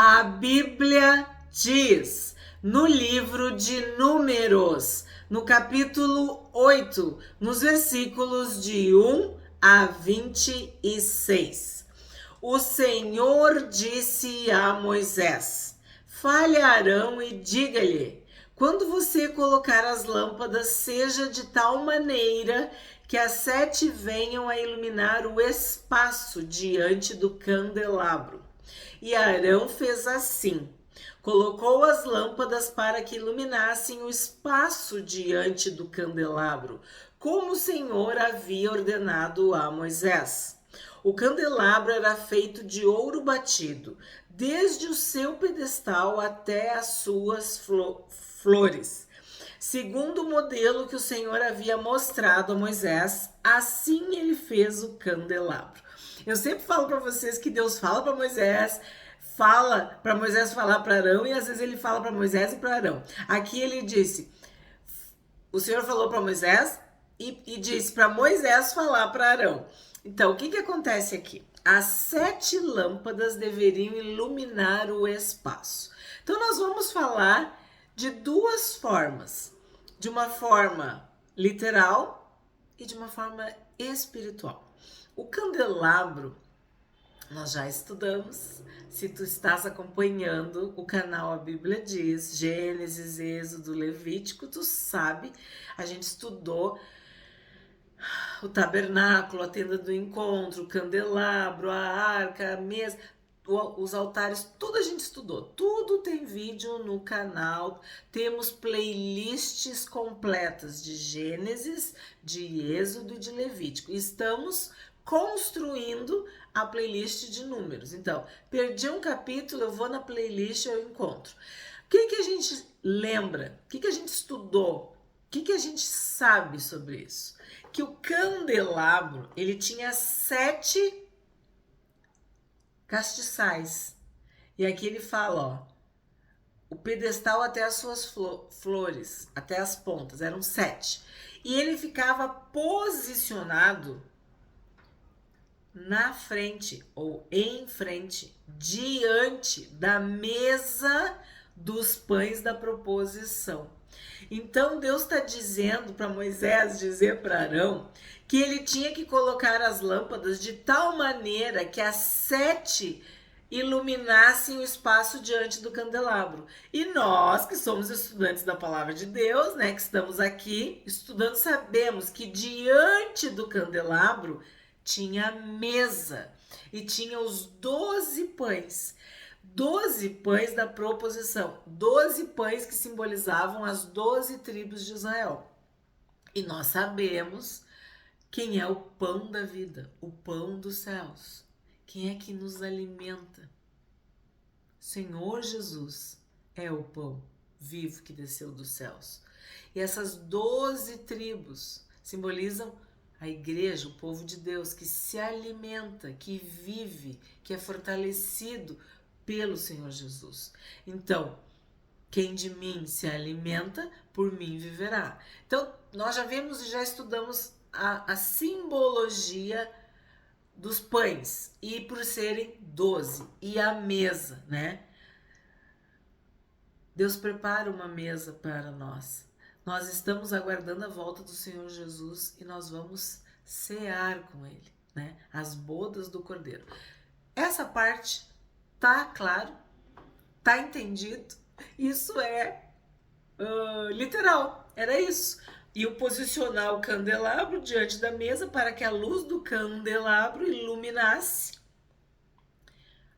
A Bíblia diz no livro de Números, no capítulo 8, nos versículos de 1 a 26. O Senhor disse a Moisés: fale a Arão e diga-lhe: quando você colocar as lâmpadas, seja de tal maneira que as 7 venham a iluminar o espaço diante do candelabro. E Arão fez assim. Colocou as lâmpadas para que iluminassem o espaço diante do candelabro, como o Senhor havia ordenado a Moisés. O candelabro era feito de ouro batido, desde o seu pedestal até as suas flores. Segundo o modelo que o Senhor havia mostrado a Moisés, assim ele fez o candelabro. Eu sempre falo para vocês que Deus fala para Moisés falar para Arão, e às vezes ele fala para Moisés e para Arão. Aqui ele disse, o Senhor falou para Moisés e disse para Moisés falar para Arão. Então, o que acontece aqui? As 7 lâmpadas deveriam iluminar o espaço. Então, nós vamos falar de 2 formas. De uma forma literal e de uma forma espiritual. O candelabro, nós já estudamos. Se tu estás acompanhando o canal A Bíblia Diz, Gênesis, Êxodo, Levítico, tu sabe, a gente estudou o tabernáculo, a tenda do encontro, o candelabro, a arca, a mesa, os altares, tudo a gente estudou. Tudo tem vídeo no canal. Temos playlists completas de Gênesis, de Êxodo e de Levítico. Estamos construindo a playlist de Números. Então, perdi um capítulo, eu vou na playlist e eu encontro. O que a gente lembra? O que a gente estudou? O que a gente sabe sobre isso? Que o candelabro, ele tinha 7 castiçais. E aqui ele fala, ó, o pedestal até as suas flores, até as pontas, eram 7. E ele ficava posicionado na frente ou em frente, diante da mesa dos pães da proposição. Então Deus está dizendo para Moisés, dizer para Arão, que ele tinha que colocar as lâmpadas de tal maneira que as 7 iluminassem o espaço diante do candelabro. E nós, que somos estudantes da palavra de Deus, né, que estamos aqui estudando, sabemos que diante do candelabro tinha a mesa e tinha os 12 pães. 12 pães da proposição, 12 pães que simbolizavam as 12 tribos de Israel. E nós sabemos quem é o pão da vida, o pão dos céus. Quem é que nos alimenta? Senhor Jesus é o pão vivo que desceu dos céus. E essas 12 tribos simbolizam a igreja, o povo de Deus, que se alimenta, que vive, que é fortalecido pelo Senhor Jesus. Então, quem de mim se alimenta, por mim viverá. Então, nós já vimos e já estudamos a simbologia dos pães, e por serem 12, e a mesa, né? Deus prepara uma mesa para nós. Nós estamos aguardando a volta do Senhor Jesus e nós vamos cear com Ele, né? As bodas do Cordeiro. Essa parte tá claro? Tá entendido? Isso é literal, era isso. E o posicionar o candelabro diante da mesa para que a luz do candelabro iluminasse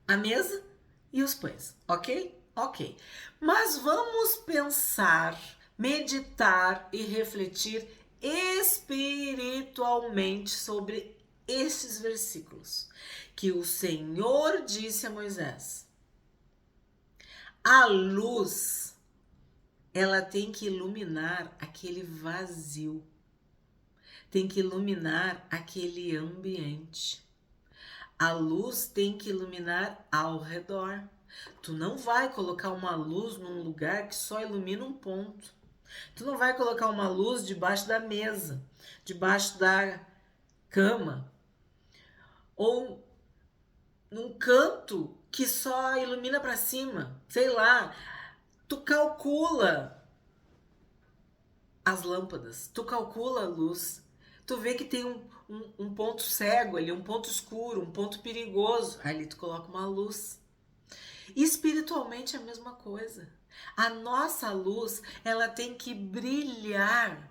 a mesa e os pães, ok? Ok. Mas vamos pensar, meditar e refletir espiritualmente sobre estes versículos. Que o Senhor disse a Moisés: a luz, ela tem que iluminar aquele vazio, tem que iluminar aquele ambiente. A luz tem que iluminar ao redor. Tu não vai colocar uma luz num lugar que só ilumina um ponto. Tu não vai colocar uma luz debaixo da mesa, debaixo da cama, ou num canto que só ilumina para cima, sei lá, tu calcula as lâmpadas, tu calcula a luz, tu vê que tem um ponto cego ali, um ponto escuro, um ponto perigoso, ali tu coloca uma luz. Espiritualmente é a mesma coisa. A nossa luz, ela tem que brilhar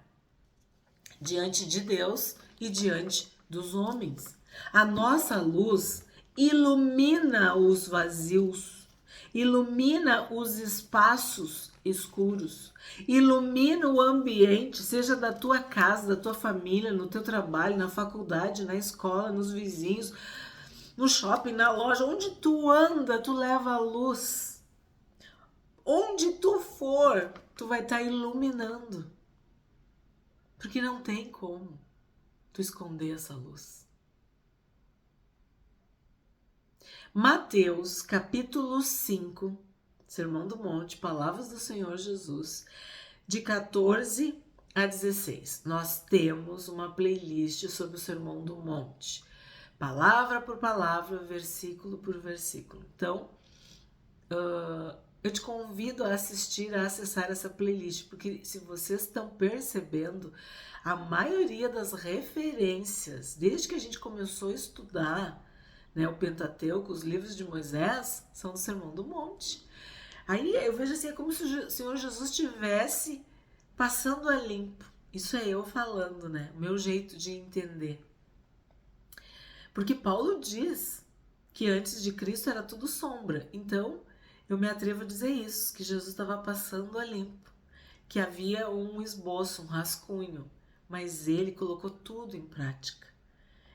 diante de Deus e diante dos homens. A nossa luz ilumina os vazios, ilumina os espaços escuros, ilumina o ambiente, seja da tua casa, da tua família, no teu trabalho, na faculdade, na escola, nos vizinhos, no shopping, na loja, onde tu anda, tu leva a luz. Onde tu for, tu vai estar iluminando. Porque não tem como tu esconder essa luz. Mateus, capítulo 5, Sermão do Monte, Palavras do Senhor Jesus, de 14 a 16. Nós temos uma playlist sobre o Sermão do Monte. Palavra por palavra, versículo por versículo. Então, eu te convido a assistir, a acessar essa playlist, porque se vocês estão percebendo, a maioria das referências, desde que a gente começou a estudar, né, o Pentateuco, os livros de Moisés, são do Sermão do Monte. Aí eu vejo assim, é como se o Senhor Jesus estivesse passando a limpo. Isso é eu falando, né? O meu jeito de entender. Porque Paulo diz que antes de Cristo era tudo sombra. Então, eu me atrevo a dizer isso, que Jesus estava passando a limpo, que havia um esboço, um rascunho, mas ele colocou tudo em prática.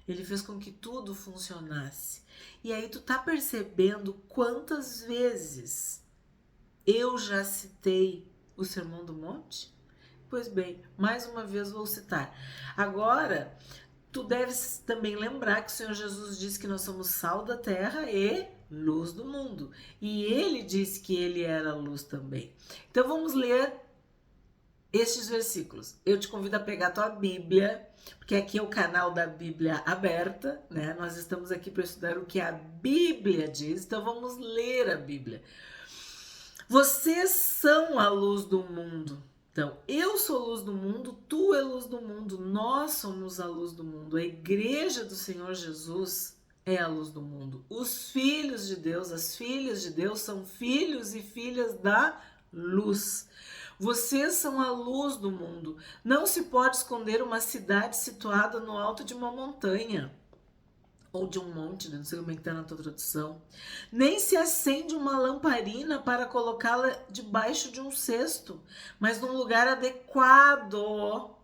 Ele fez com que tudo funcionasse. E aí tu tá percebendo quantas vezes eu já citei o Sermão do Monte? Pois bem, mais uma vez vou citar. Agora, tu deves também lembrar que o Senhor Jesus disse que nós somos sal da terra e luz do mundo. E ele disse que ele era a luz também. Então vamos ler estes versículos. Eu te convido a pegar a tua Bíblia, porque aqui é o canal da Bíblia aberta, né? Nós estamos aqui para estudar o que a Bíblia diz, então vamos ler a Bíblia. Vocês são a luz do mundo. Então, eu sou a luz do mundo, tu é a luz do mundo, nós somos a luz do mundo. A igreja do Senhor Jesus é a luz do mundo. Os filhos de Deus, as filhas de Deus são filhos e filhas da luz. Vocês são a luz do mundo. Não se pode esconder uma cidade situada no alto de uma montanha. Ou de um monte, não sei como é que está na tua tradução. Nem se acende uma lamparina para colocá-la debaixo de um cesto, mas num lugar adequado.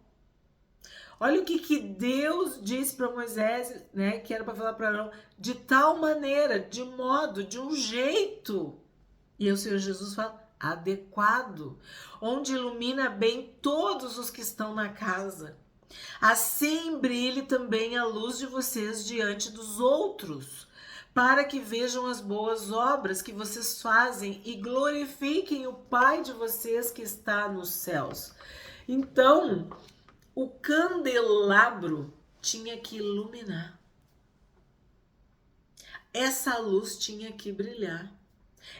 Olha o que Deus disse para Moisés, né, que era para falar para Arão, de tal maneira, de modo, de um jeito. E o Senhor Jesus fala, adequado, onde ilumina bem todos os que estão na casa. Assim brilhe também a luz de vocês diante dos outros, para que vejam as boas obras que vocês fazem e glorifiquem o Pai de vocês que está nos céus. Então, o candelabro tinha que iluminar. Essa luz tinha que brilhar.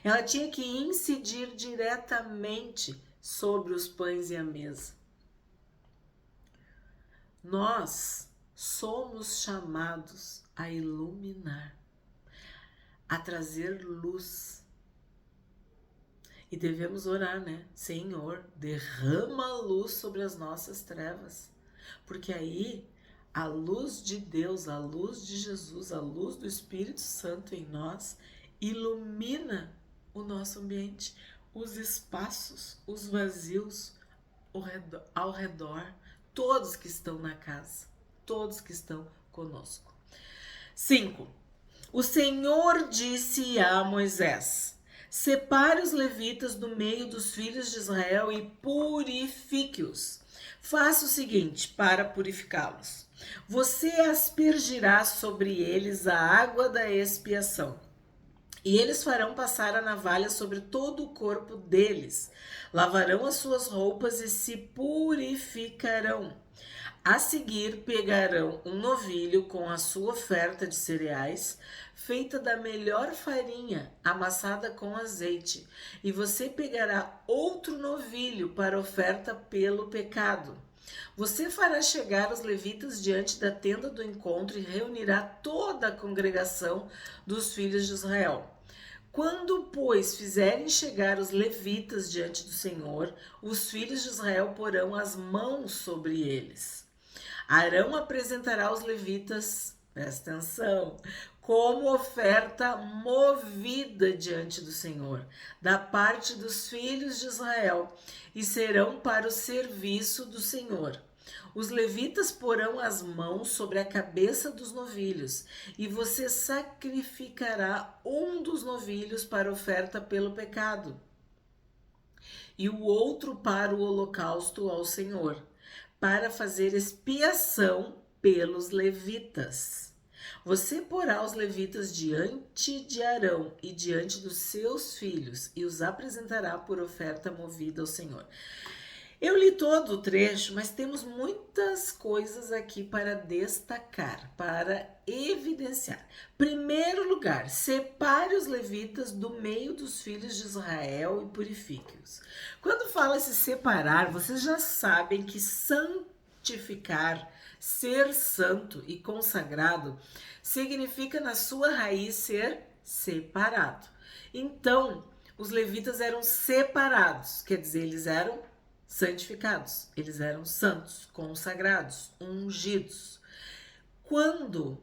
Ela tinha que incidir diretamente sobre os pães e a mesa. Nós somos chamados a iluminar, a trazer luz. E devemos orar, né? Senhor, derrama luz sobre as nossas trevas. Porque aí a luz de Deus, a luz de Jesus, a luz do Espírito Santo em nós ilumina o nosso ambiente, os espaços, os vazios ao redor, todos que estão na casa, todos que estão conosco. 5. O Senhor disse a Moisés: separe os levitas do meio dos filhos de Israel e purifique-os. Faça o seguinte para purificá-los. Você aspergirá sobre eles a água da expiação. E eles farão passar a navalha sobre todo o corpo deles. Lavarão as suas roupas e se purificarão. A seguir, pegarão um novilho com a sua oferta de cereais, feita da melhor farinha, amassada com azeite, e você pegará outro novilho para oferta pelo pecado. Você fará chegar os levitas diante da tenda do encontro e reunirá toda a congregação dos filhos de Israel. Quando, pois, fizerem chegar os levitas diante do Senhor, os filhos de Israel porão as mãos sobre eles. Arão apresentará os levitas, presta atenção, como oferta movida diante do Senhor, da parte dos filhos de Israel, e serão para o serviço do Senhor. Os levitas porão as mãos sobre a cabeça dos novilhos, e você sacrificará um dos novilhos para oferta pelo pecado, e o outro para o holocausto ao Senhor, para fazer expiação pelos levitas. Você porá os levitas diante de Arão e diante dos seus filhos e os apresentará por oferta movida ao Senhor. Eu li todo o trecho, mas temos muitas coisas aqui para destacar, para evidenciar. Primeiro lugar, separe os levitas do meio dos filhos de Israel e purifique-os. Quando fala se separar, vocês já sabem que santificar, ser santo e consagrado, significa na sua raiz ser separado. Então, os levitas eram separados, quer dizer, eles eram santificados, eles eram santos, consagrados, ungidos. Quando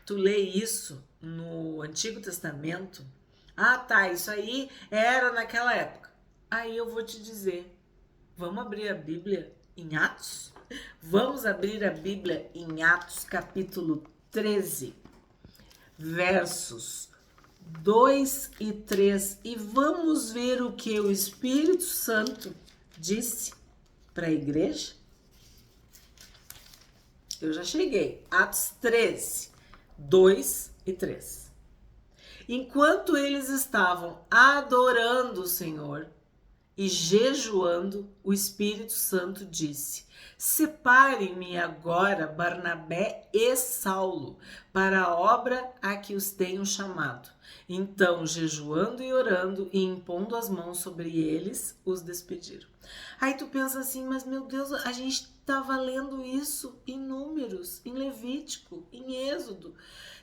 tu lê isso no Antigo Testamento, isso aí era naquela época. Aí eu vou te dizer, vamos abrir a Bíblia em Atos? Vamos abrir a Bíblia em Atos, capítulo 13, versos 2 e 3, e vamos ver o que o Espírito Santo disse para a igreja. Eu já cheguei. Atos 13, 2 e 3. Enquanto eles estavam adorando o Senhor e jejuando, o Espírito Santo disse: separem-me agora Barnabé e Saulo para a obra a que os tenho chamado. Então, jejuando e orando e impondo as mãos sobre eles, os despediram. Aí tu pensa assim, mas meu Deus, a gente estava lendo isso em Números, em Levítico, em Êxodo.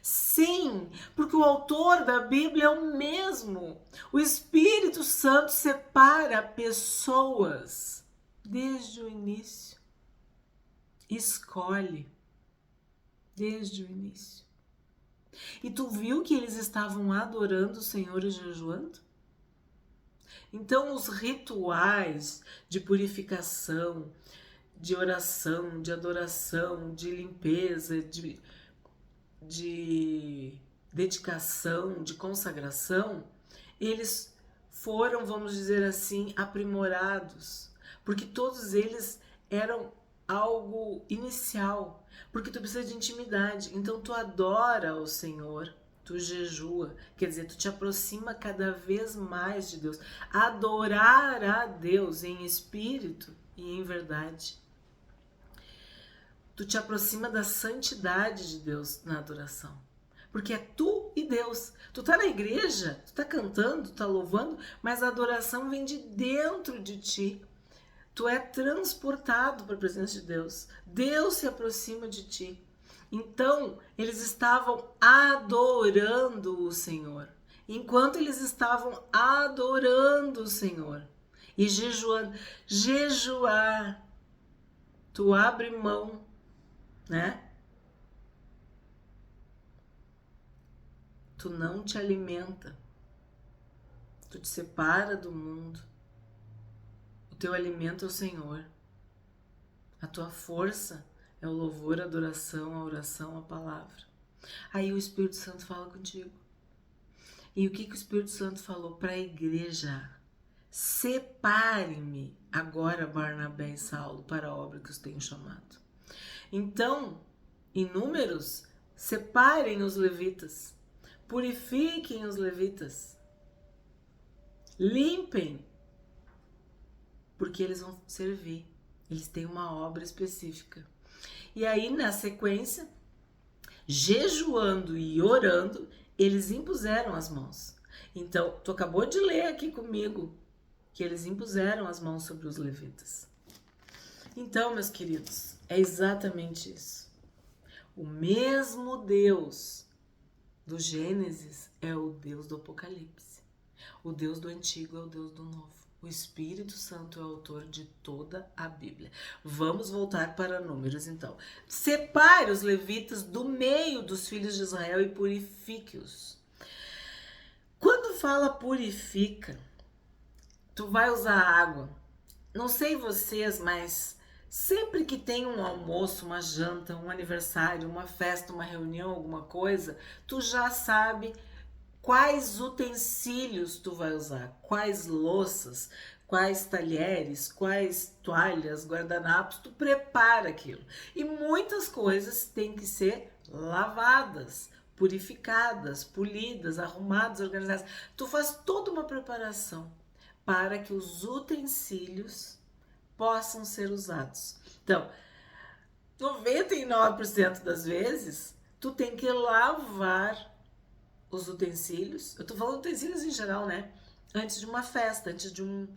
Sim, porque o autor da Bíblia é o mesmo. O Espírito Santo separa pessoas desde o início. Escolhe desde o início. E tu viu que eles estavam adorando o Senhor e jejuando? Então, os rituais de purificação, de oração, de adoração, de limpeza, de dedicação, de consagração, eles foram, vamos dizer assim, aprimorados, porque todos eles eram algo inicial, porque tu precisa de intimidade, então tu adora o Senhor, tu jejua, quer dizer, tu te aproxima cada vez mais de Deus. Adorar a Deus em espírito e em verdade. Tu te aproxima da santidade de Deus na adoração, porque é tu e Deus. Tu tá na igreja, tu tá cantando, tu tá louvando, mas a adoração vem de dentro de ti. Tu é transportado para a presença de Deus. Deus se aproxima de ti. Então, eles estavam adorando o Senhor. Enquanto eles estavam adorando o Senhor e jejuando, jejuar, tu abre mão, né? Tu não te alimenta. Tu te separa do mundo. O teu alimento é o Senhor. A tua força é o louvor, a adoração, a oração, a palavra. Aí o Espírito Santo fala contigo. E o que o Espírito Santo falou para a igreja? Separe-me agora Barnabé e Saulo para a obra que os tenho chamado. Então, em Números, separem os levitas, purifiquem os levitas, limpem, porque eles vão servir. Eles têm uma obra específica. E aí, na sequência, jejuando e orando, eles impuseram as mãos. Então, tu acabou de ler aqui comigo que eles impuseram as mãos sobre os levitas. Então, meus queridos, é exatamente isso. O mesmo Deus do Gênesis é o Deus do Apocalipse. O Deus do Antigo é o Deus do Novo. O Espírito Santo é o autor de toda a Bíblia. Vamos voltar para Números, então. Separe os levitas do meio dos filhos de Israel e purifique-os. Quando fala purifica, tu vai usar água. Não sei vocês, mas sempre que tem um almoço, uma janta, um aniversário, uma festa, uma reunião, alguma coisa, tu já sabe quais utensílios tu vai usar, quais louças, quais talheres, quais toalhas, guardanapos, tu prepara aquilo. E muitas coisas têm que ser lavadas, purificadas, polidas, arrumadas, organizadas. Tu faz toda uma preparação para que os utensílios possam ser usados. Então, 99% das vezes, tu tem que lavar os utensílios. Eu tô falando utensílios em geral, né? Antes de uma festa, antes de um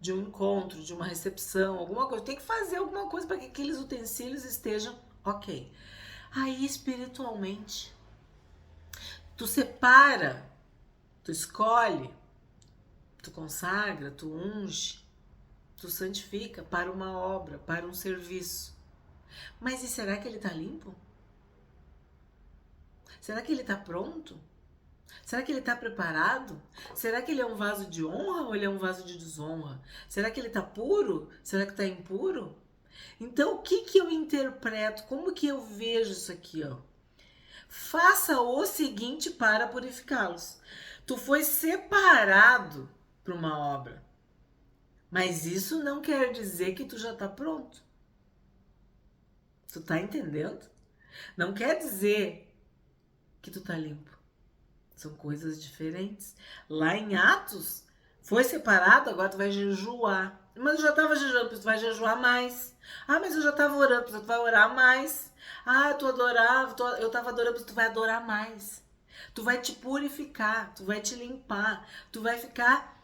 encontro, de uma recepção, alguma coisa. Tem que fazer alguma coisa para que aqueles utensílios estejam ok. Aí, espiritualmente, tu separa, tu escolhe, tu consagra, tu unge, tu santifica para uma obra, para um serviço. Mas e será que ele está limpo? Será que ele está pronto? Será que ele está preparado? Será que ele é um vaso de honra ou ele é um vaso de desonra? Será que ele está puro? Será que está impuro? Então, o que eu interpreto? Como que eu vejo isso aqui, ó? Faça o seguinte para purificá-los. Tu foi separado para uma obra, mas isso não quer dizer que tu já está pronto. Tu tá entendendo? Não quer dizer que tu tá limpo. São coisas diferentes. Lá em Atos, foi separado, agora tu vai jejuar. Mas eu já tava jejuando, tu vai jejuar mais. Ah, mas eu já tava orando, tu vai orar mais. Ah, tu adorava, eu tava adorando, tu vai adorar mais. Tu vai te purificar, tu vai te limpar, tu vai ficar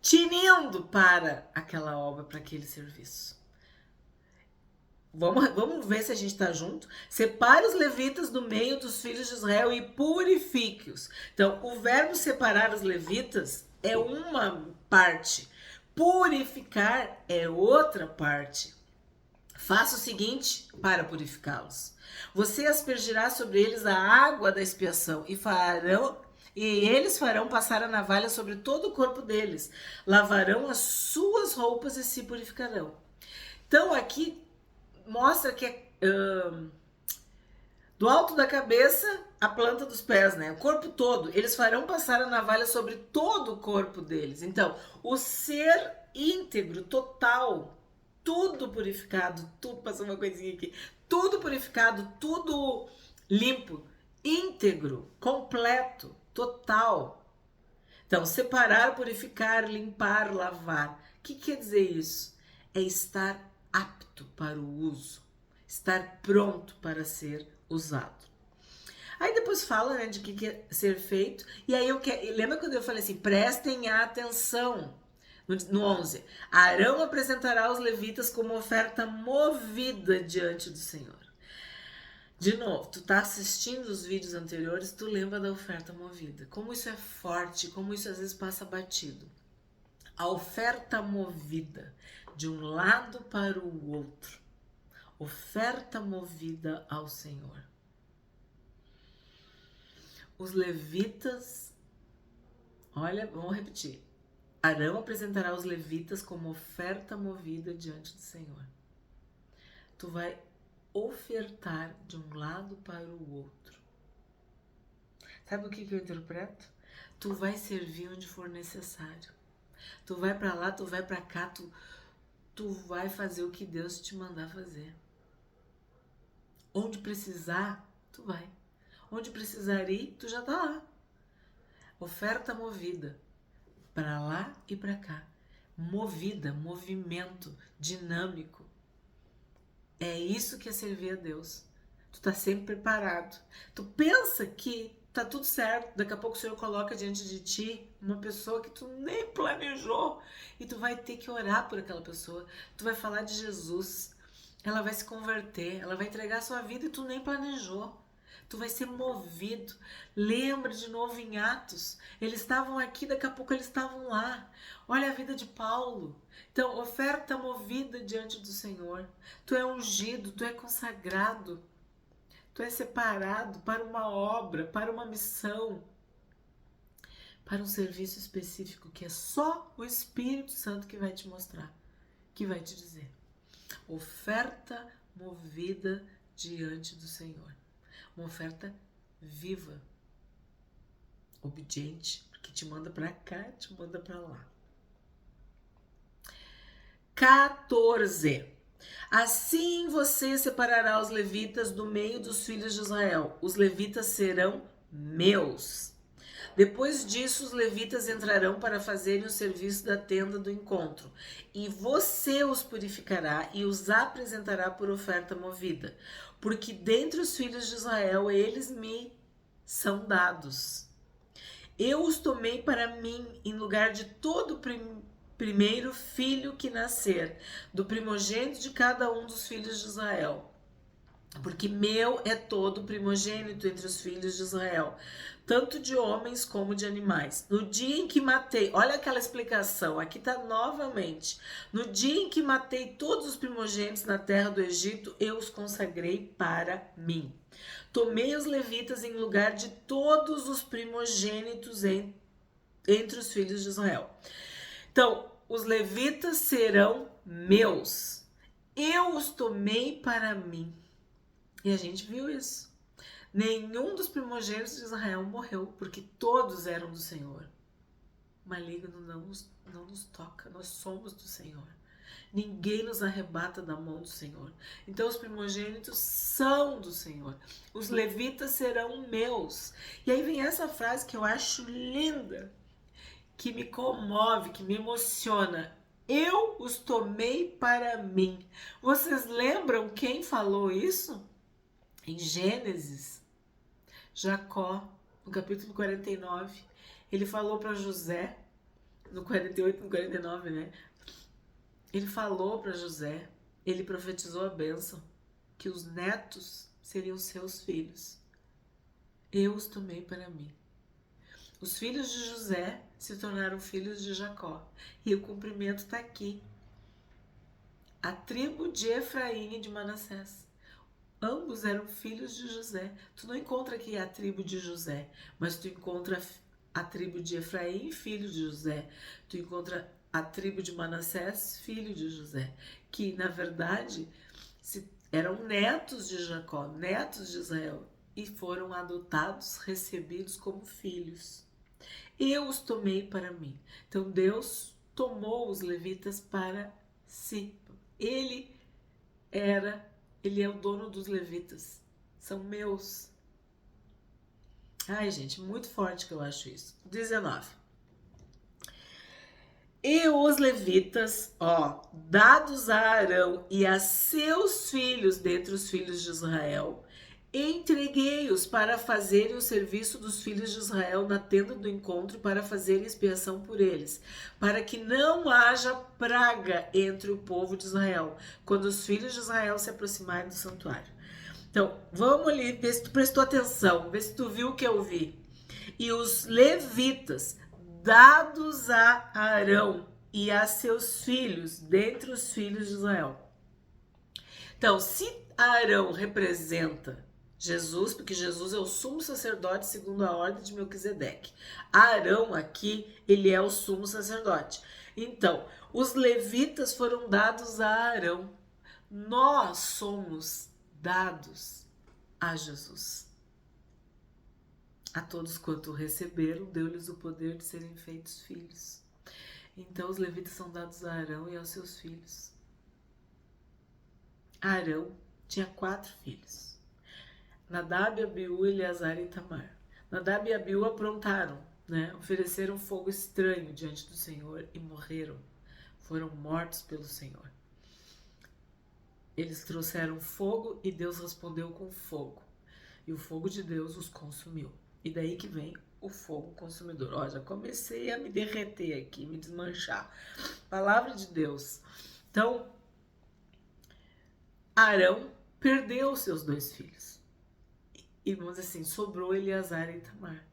tinindo para aquela obra, para aquele serviço. Vamos ver se a gente está junto. Separe os levitas do meio dos filhos de Israel e purifique-os. Então, o verbo separar os levitas é uma parte. Purificar é outra parte. Faça o seguinte para purificá-los. Você aspergirá sobre eles a água da expiação e eles farão passar a navalha sobre todo o corpo deles. Lavarão as suas roupas e se purificarão. Então, aqui mostra que é do alto da cabeça à planta dos pés, né? O corpo todo. Eles farão passar a navalha sobre todo o corpo deles. Então, o ser íntegro, total, tudo purificado, tudo, passou uma coisinha aqui, tudo purificado, tudo limpo, íntegro, completo, total. Então, separar, purificar, limpar, lavar. O que quer dizer isso? É estar apto para o uso, estar pronto para ser usado. Aí depois fala, né, de que é ser feito. E aí lembra quando eu falei assim, prestem atenção. No 11, Arão apresentará os levitas como oferta movida diante do Senhor. De novo, tu tá assistindo os vídeos anteriores, tu lembra da oferta movida. Como isso é forte, como isso às vezes passa batido. A oferta movida de um lado para o outro. Oferta movida ao Senhor. Os levitas, olha, vamos repetir. Arão apresentará os levitas como oferta movida diante do Senhor. Tu vai ofertar de um lado para o outro. Sabe o que eu interpreto? Tu vai servir onde for necessário. Tu vai para lá, tu vai para cá, tu vai fazer o que Deus te mandar fazer. Onde precisar, tu vai. Onde precisar ir, tu já tá lá. Oferta movida. Para lá e para cá. movida, movimento, dinâmico. É isso que é servir a Deus. Tu tá sempre preparado. Tu pensa que tá tudo certo, daqui a pouco o Senhor coloca diante de ti uma pessoa que tu nem planejou e tu vai ter que orar por aquela pessoa. Tu vai falar de Jesus. Ela vai se converter, ela vai entregar a sua vida e tu nem planejou. Tu vai ser movido. Lembra de novo em Atos. Eles estavam aqui, daqui a pouco eles estavam lá. Olha a vida de Paulo. Então, oferta movida diante do Senhor. Tu é ungido, tu é consagrado. Tu é separado para uma obra, para uma missão, para um serviço específico que é só o Espírito Santo que vai te mostrar, que vai te dizer. Oferta movida diante do Senhor. Uma oferta viva, obediente, porque te manda para cá, te manda para lá. 14. Assim você separará os levitas do meio dos filhos de Israel. Os levitas serão meus. Depois disso, os levitas entrarão para fazerem o serviço da tenda do encontro. E você os purificará e os apresentará por oferta movida. Porque dentre os filhos de Israel, eles me são dados. Eu os tomei para mim em lugar de todo primeiro filho que nascer, do primogênito de cada um dos filhos de Israel. Porque meu é todo primogênito entre os filhos de Israel, tanto de homens como de animais. No dia em que matei, olha aquela explicação, aqui está novamente. No dia em que matei todos os primogênitos na terra do Egito, eu os consagrei para mim. Tomei os levitas em lugar de todos os primogênitos entre os filhos de Israel. Então, os levitas serão meus. Eu os tomei para mim. E a gente viu isso. Nenhum dos primogênitos de Israel morreu, porque todos eram do Senhor. O maligno não nos toca, nós somos do Senhor. Ninguém nos arrebata da mão do Senhor. Então os primogênitos são do Senhor. Os levitas serão meus. E aí vem essa frase que eu acho linda, que me comove, que me emociona. Eu os tomei para mim. Vocês lembram quem falou isso? Em Gênesis, Jacó, no capítulo 49, ele falou para José, no 48, no 49, né? Ele falou para José, ele profetizou a bênção, que os netos seriam seus filhos. Eu os tomei para mim. Os filhos de José se tornaram filhos de Jacó. E o cumprimento está aqui. A tribo de Efraim e de Manassés. Ambos eram filhos de José. Tu não encontra aqui a tribo de José, mas tu encontra a tribo de Efraim, filho de José. Tu encontra a tribo de Manassés, filho de José. Que, na verdade, eram netos de Jacó, netos de Israel. E foram adotados, recebidos como filhos. Eu os tomei para mim. Então, Deus tomou os levitas para si. Ele é o dono dos levitas. São meus. Ai, gente, muito forte que eu acho isso. 19. E os levitas, dados a Arão e a seus filhos dentre os filhos de Israel, entreguei-os para fazerem o serviço dos filhos de Israel na tenda do encontro e para fazerem expiação por eles, para que não haja praga entre o povo de Israel, quando os filhos de Israel se aproximarem do santuário. Então, vamos ali, ver se tu prestou atenção, ver se tu viu o que eu vi. E os levitas, dados a Arão e a seus filhos, dentre os filhos de Israel. Então, se Arão representa Jesus, porque Jesus é o sumo sacerdote segundo a ordem de Melquisedeque. Arão aqui, ele é o sumo sacerdote. Então, os levitas foram dados a Arão. Nós somos dados a Jesus. A todos quanto receberam, deu-lhes o poder de serem feitos filhos. Então, os levitas são dados a Arão e aos seus filhos. Arão tinha 4 filhos. Nadab, Abiú, Eleazar e Itamar. Nadab e Abiú aprontaram, né? Ofereceram fogo estranho diante do Senhor e morreram. foram mortos pelo Senhor. Eles trouxeram fogo e Deus respondeu com fogo. E o fogo de Deus os consumiu. E daí que vem o fogo consumidor. Ó, já comecei a me derreter aqui, me desmanchar. Palavra de Deus. Então, Arão perdeu seus 2 filhos. E vamos dizer assim, sobrou Eleazar e Itamar,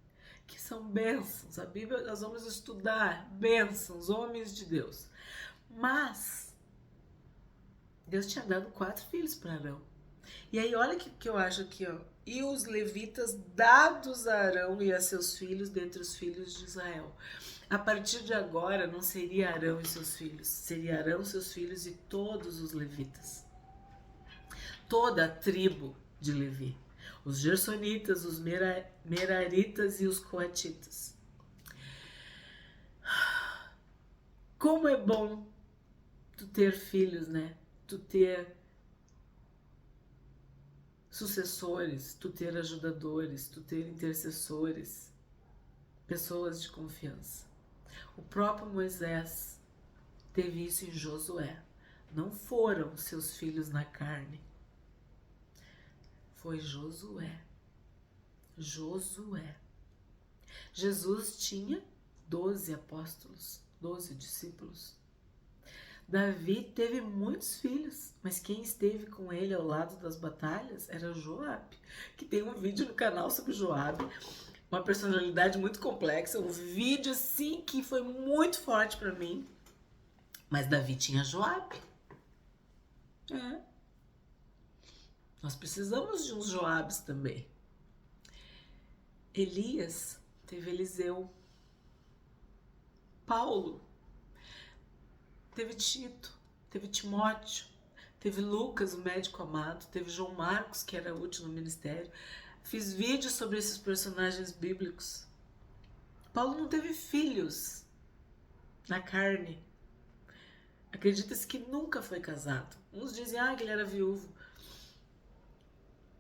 que são bênçãos. A Bíblia nós vamos estudar bênçãos, homens de Deus. Mas Deus tinha dado 4 filhos para Arão. E aí olha que eu acho aqui, ó. E os levitas dados a Arão e a seus filhos dentre os filhos de Israel. A partir de agora não seria Arão e seus filhos, seria Arão, seus filhos e todos os levitas. Toda a tribo de Levi. Os gersonitas, os meraritas e os coatitas. Como é bom tu ter filhos, né? Tu ter sucessores, tu ter ajudadores, tu ter intercessores, pessoas de confiança. O próprio Moisés teve isso em Josué. Não foram seus filhos na carne. Foi Josué. Josué. Jesus tinha 12 apóstolos, 12 discípulos. Davi teve muitos filhos, mas quem esteve com ele ao lado das batalhas era Joabe, que tem um vídeo no canal sobre Joabe, uma personalidade muito complexa, um vídeo assim que foi muito forte para mim. Mas Davi tinha Joabe. Nós precisamos de uns Joabes também. Elias teve Eliseu. Paulo teve Tito, teve Timóteo, teve Lucas, o médico amado, teve João Marcos, que era útil no ministério. Fiz vídeos sobre esses personagens bíblicos. Paulo não teve filhos na carne. Acredita-se que nunca foi casado. Uns dizem que ele era viúvo.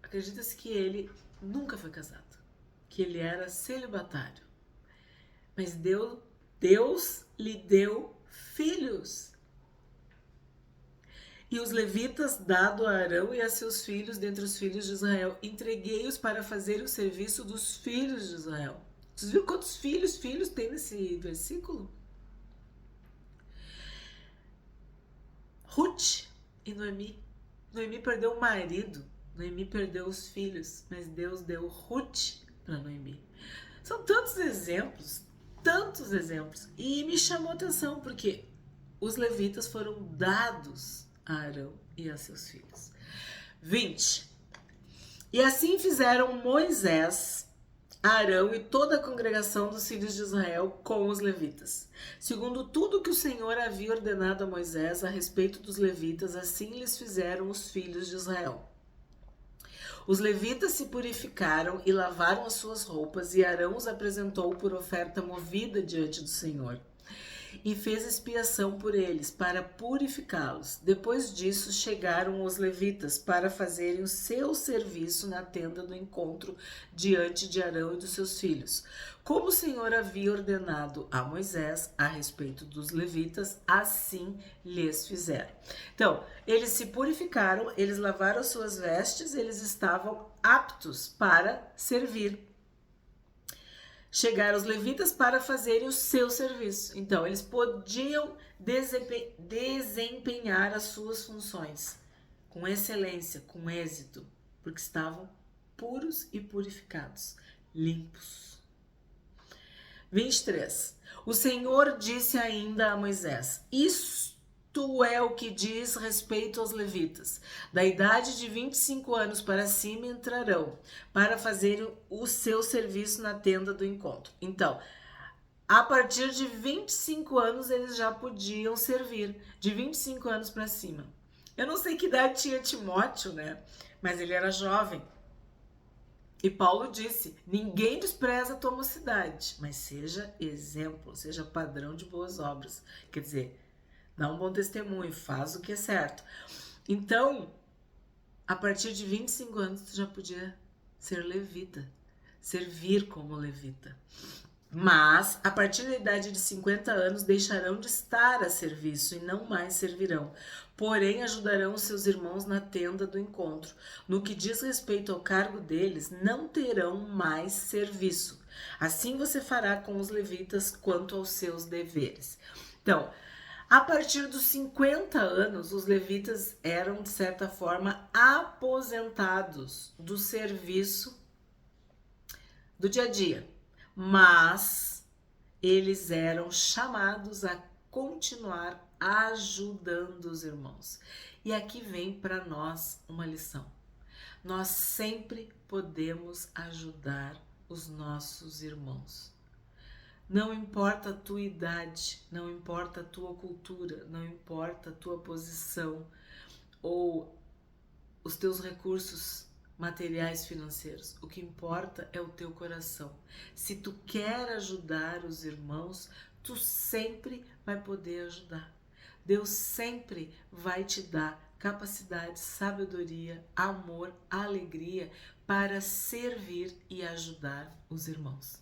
Acredita-se que ele nunca foi casado, que ele era celibatário. Mas Deus lhe deu filhos. E os levitas, dado a Arão e a seus filhos dentre os filhos de Israel, entreguei-os para fazer o serviço dos filhos de Israel. Vocês viram quantos filhos tem nesse versículo? Ruth e Noemi. Noemi perdeu o marido, Noemi perdeu os filhos, mas Deus deu Ruth para Noemi. São tantos exemplos, e me chamou a atenção porque os levitas foram dados a Arão e a seus filhos. 20. E assim fizeram Moisés, Arão e toda a congregação dos filhos de Israel com os levitas. Segundo tudo que o Senhor havia ordenado a Moisés a respeito dos levitas, assim lhes fizeram os filhos de Israel. Os levitas se purificaram e lavaram as suas roupas, e Arão os apresentou por oferta movida diante do Senhor. E fez expiação por eles, para purificá-los. Depois disso, chegaram os levitas para fazerem o seu serviço na tenda do encontro diante de Arão e dos seus filhos. Como o Senhor havia ordenado a Moisés a respeito dos levitas, assim lhes fizeram. Então, eles se purificaram, eles lavaram as suas vestes, eles estavam aptos para servir. Chegaram os levitas para fazerem o seu serviço. Então, eles podiam desempenhar as suas funções com excelência, com êxito, porque estavam puros e purificados, limpos. 23. O Senhor disse ainda a Moisés: Isto é o que diz respeito aos levitas. Da idade de 25 anos para cima entrarão para fazerem o seu serviço na tenda do encontro. Então, a partir de 25 anos eles já podiam servir, de 25 anos para cima. Eu não sei que idade tinha Timóteo, né? Mas ele era jovem. E Paulo disse: ninguém despreza a tua mocidade, mas seja exemplo, seja padrão de boas obras. Quer dizer, dá um bom testemunho, faz o que é certo. Então, a partir de 25 anos, tu já podia ser levita, servir como levita. Mas, a partir da idade de 50 anos, deixarão de estar a serviço e não mais servirão. Porém, ajudarão os seus irmãos na tenda do encontro. No que diz respeito ao cargo deles, não terão mais serviço. Assim você fará com os levitas quanto aos seus deveres. Então, a partir dos 50 anos, os levitas eram, de certa forma, aposentados do serviço do dia a dia, mas eles eram chamados a continuar ajudando os irmãos. E aqui vem para nós uma lição. Nós sempre podemos ajudar os nossos irmãos. Não importa a tua idade, não importa a tua cultura, não importa a tua posição ou os teus recursos materiais financeiros. O que importa é o teu coração. Se tu quer ajudar os irmãos, tu sempre vai poder ajudar. Deus sempre vai te dar capacidade, sabedoria, amor, alegria para servir e ajudar os irmãos.